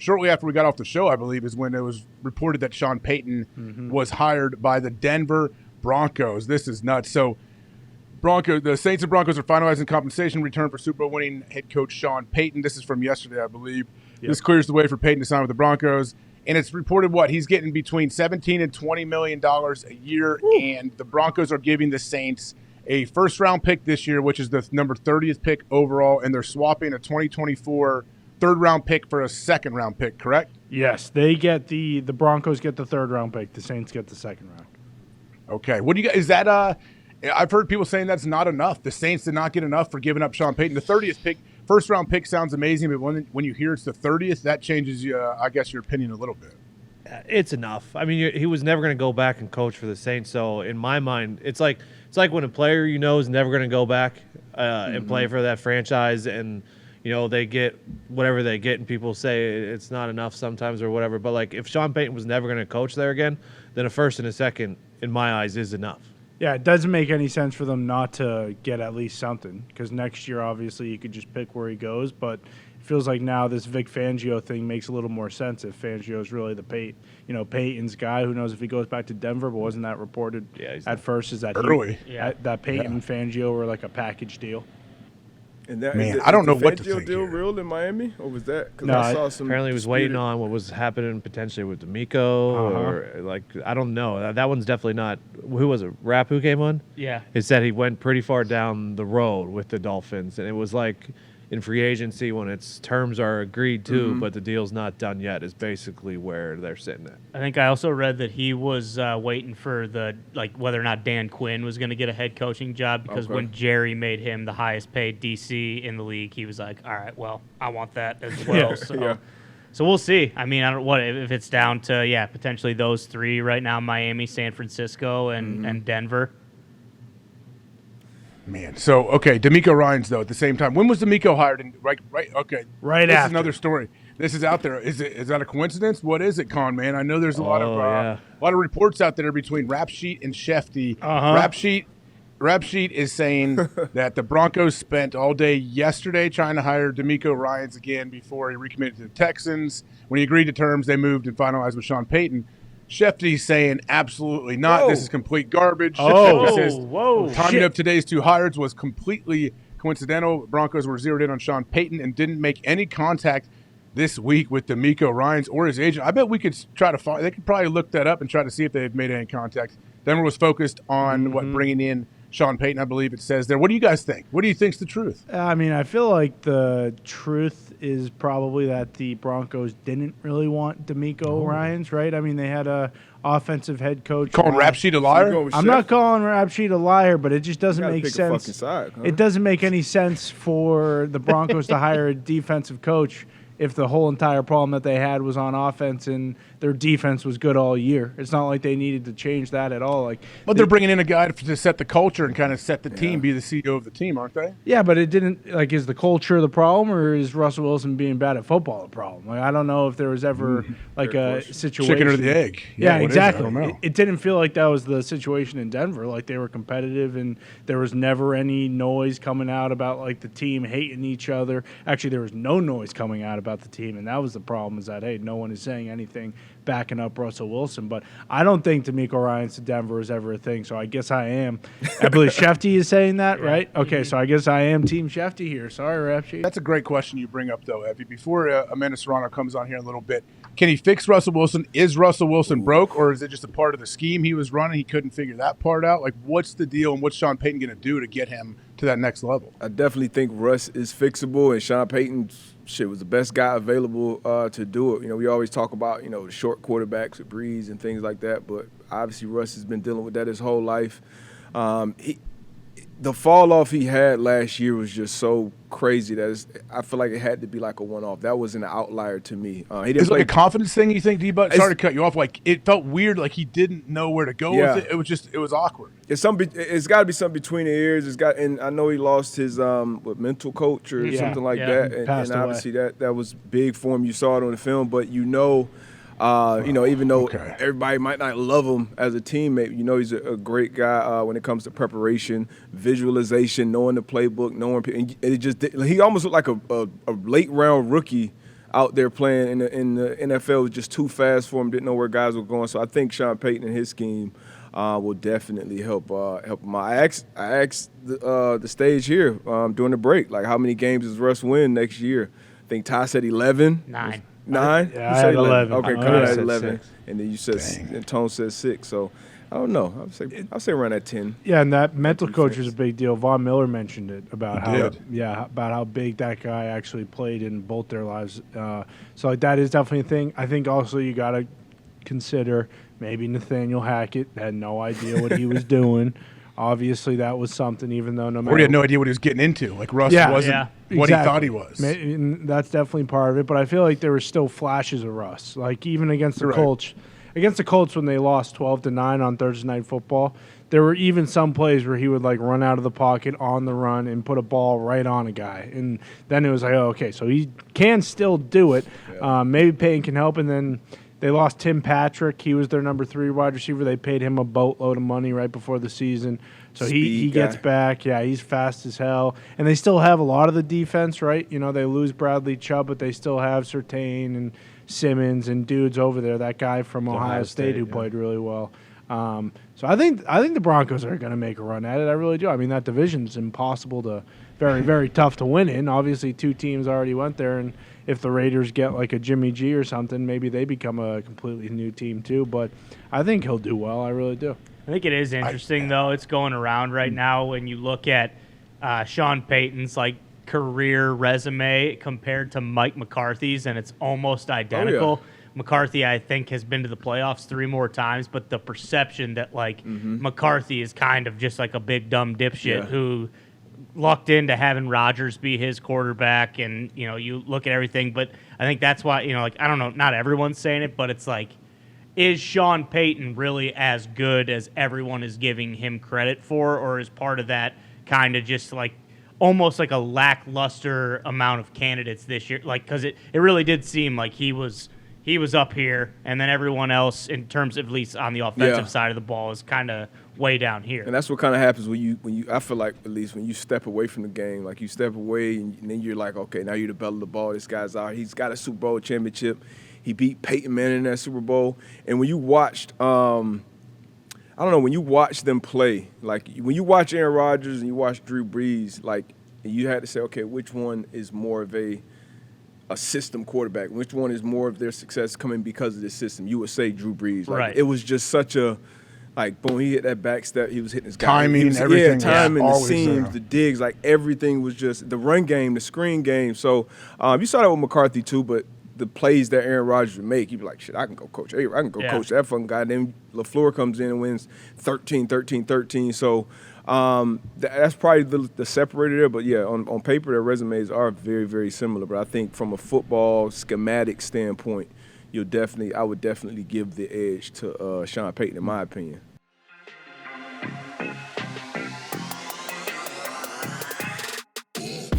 shortly after we got off the show, I believe, is when it was reported that Sean Payton was hired by the Denver Broncos. This is nuts. So the Saints and Broncos are finalizing compensation return for Super Bowl winning head coach Sean Payton. This is from yesterday, I believe. Yep. This clears the way for Payton to sign with the Broncos. And it's reported he's getting between $17 and $20 million a year. Ooh. And the Broncos are giving the Saints a first-round pick this year, which is the number 30th pick overall, and they're swapping a 2024 third-round pick for a second-round pick, correct? Yes, they get the Broncos get the third-round pick. The Saints get the second round. Okay. What do you guys – is that I've heard people saying that's not enough. The Saints did not get enough for giving up Sean Payton. The 30th pick, first-round pick sounds amazing, but when you hear it's the 30th, that changes, I guess, your opinion a little bit. It's enough. I mean, he was never going to go back and coach for the Saints, so in my mind, it's like when a player is never going to go back and play for that franchise, and they get whatever they get, and people say it's not enough sometimes or whatever. But like if Sean Payton was never going to coach there again, then a first and a second, in my eyes, is enough. Yeah, it doesn't make any sense for them not to get at least something, because next year, obviously, you could just pick where he goes. But it feels like now this Vic Fangio thing makes a little more sense if Fangio is really the Payton's guy. Who knows if he goes back to Denver, but wasn't that reported at first? Is that early? That Payton and Fangio were like a package deal? And that, Man, I don't know what to think deal here. real in Miami, or was that? Because No, I saw some. Apparently, he was waiting on what was happening potentially with D'Amico, or I don't know. That one's definitely not. Who was it? Rapp who came on? Yeah. It said he went pretty far down the road with the Dolphins, and it was like in free agency when its terms are agreed to, but the deal's not done yet, is basically where they're sitting at. I think I also read that he was waiting for whether or not Dan Quinn was going to get a head coaching job, because when Jerry made him the highest paid DC in the league, he was like, all right, well, I want that as well. So we'll see. I mean, I don't what if it's down to potentially those three right now: Miami, San Francisco, and Denver. Man, so D'Amico Ryans though. At the same time, when was D'Amico hired? Right after. This is another story. This is out there. Is that a coincidence? What is it, Con man? I know there's a lot of reports out there between Rap Sheet and Shefty. Rap Sheet is saying that the Broncos spent all day yesterday trying to hire D'Amico Ryans again before he recommitted to the Texans. When he agreed to terms, they moved and finalized with Sean Payton. Shefty's saying absolutely not. Whoa. This is complete garbage. Shefty says timing of today's two hires was completely coincidental. Broncos were zeroed in on Sean Payton and didn't make any contact this week with D'Amico Ryans or his agent. I bet we could try to find. They could probably look that up and try to see if they've made any contact. Denver was focused on bringing in Sean Payton, I believe it says there. What do you guys think? What do you think's the truth? I mean, I feel like the truth is probably that the Broncos didn't really want D'Amico Ryans, right? I mean, they had a offensive head coach. Calling Rap Sheet a liar? I'm not calling Rap Sheet a liar, but it just doesn't make sense. Side, huh? It doesn't make any sense for the Broncos to hire a defensive coach if the whole entire problem that they had was on offense and their defense was good all year. It's not like they needed to change that at all. But they're bringing in a guy to set the culture and kind of set the team, be the CEO of the team, aren't they? Yeah, but it didn't. Is the culture the problem, or is Russell Wilson being bad at football the problem? I don't know if there was ever a situation. Chicken or the egg? Yeah, exactly. I don't know. It didn't feel like that was the situation in Denver. They were competitive, and there was never any noise coming out about the team hating each other. Actually, there was no noise coming out about the team, and that was the problem. Is that no one is saying anything backing up Russell Wilson. But I don't think D'Amico Ryans to Denver is ever a thing, so I guess I am. I believe Shefty is saying that, right? Okay, so I guess I am Team Shefty here. Sorry, Rap Sheet. That's a great question you bring up, though, Evie. Before Amanda Serrano comes on here in a little bit, can he fix Russell Wilson? Is Russell Wilson broke, or is it just a part of the scheme he was running? He couldn't figure that part out? What's the deal, and what's Sean Payton going to do to get him to that next level? I definitely think Russ is fixable, and Sean Payton was the best guy available to do it. We always talk about, the short quarterbacks with Breeze and things like that, but obviously Russ has been dealing with that his whole life. The fall off he had last year was just so crazy that I feel like it had to be a one-off. That was an outlier to me. It's a confidence thing, you think, D-Butt? Sorry to cut you off. It felt weird, he didn't know where to go with it. It was awkward. It's got to be something between the ears. And I know he lost his mental coach or something like that, and obviously that was big for him. You saw it on the film, but even though everybody might not love him as a teammate, he's a great guy when it comes to preparation, visualization, knowing the playbook, and he almost looked like a late round rookie out there playing in the NFL was just too fast for him. Didn't know where guys were going. So I think Sean Payton and his scheme will definitely help him. I asked the stage here during the break, like, how many games does Russ win next year? I think Ty said 11. 9. 9? Yeah, I had 11. Okay, I Connor had said 11, 6. and then you said, and Tone said 6. So I don't know. I'll say around that 10. Yeah, and that mental coach is a big deal. Von Miller mentioned it about He about how big that guy actually played in both their lives. So like that is definitely a thing. I think also you got to consider maybe Nathaniel Hackett had no idea what he was doing. Obviously, that was something. Even though or he had no idea what he was getting into. Like Russ wasn't what he thought he was. And that's definitely part of it. But I feel like there were still flashes of Russ. Like even against the Colts. Against the Colts when they lost 12-9 on Thursday Night Football, there were even some plays where he would like run out of the pocket on the run and put a ball right on a guy. And then it was like, oh, okay, so he can still do it. Yeah. Maybe Payton can help. And then they lost Tim Patrick. He was their number 3 wide receiver. They paid him a boatload of money right before the season. So he gets back. Yeah, he's fast as hell. And they still have a lot of the defense, right? You know, they lose Bradley Chubb, but they still have Surtain and Simmons and dudes over there. That guy from Ohio State who played really well. So I think the Broncos are going to make a run at it. I really do. I mean, that division's impossible to very, very tough to win in. Obviously, 2 teams already went there, and if the Raiders get like a Jimmy G or something, maybe they become a completely new team too. But I think he'll do well. I really do. I think it is interesting, though. It's going around right now when you look at Sean Payton's like career resume compared to Mike McCarthy's, and it's almost identical. Oh, yeah. McCarthy, I think, has been to the playoffs 3 more times, but the perception that like McCarthy is kind of just like a big dumb dipshit who lucked into having Rodgers be his quarterback, and you know, you look at everything. But I think that's why, you know, like, I don't know, not everyone's saying it, but it's like, is Sean Payton really as good as everyone is giving him credit for, or is part of that kind of just like almost like a lackluster amount of candidates this year? Like, because it really did seem like he was up here, and then everyone else, in terms of at least on the offensive side of the ball, is kind of way down here. And that's what kind of happens when you. I feel like at least when you step away from the game, like you step away and then you're like, okay, now you're the bell of the ball. This guy's out. He's got a Super Bowl championship. He beat Peyton Manning in that Super Bowl. And when you watched, I don't know, when you watch them play, like when you watch Aaron Rodgers and you watch Drew Brees, like you had to say, okay, which one is more of a system quarterback? Which one is more of their success coming because of this system? You would say Drew Brees. Like, right. It was just such a, like, boom, he hit that back step. He was hitting his guy. Timing, everything. Yeah, timing, the always seams, there. the digs, like everything was just the run game, the screen game. So you saw that with McCarthy too, but the plays that Aaron Rodgers would make, you'd be like, shit, I can go coach. Hey, I can go coach that fucking guy. Then LaFleur comes in and wins 13-13. So that's probably the separator there. But, yeah, on paper, their resumes are very, very similar. But I think from a football schematic standpoint, I would definitely give the edge to Sean Payton, in my opinion.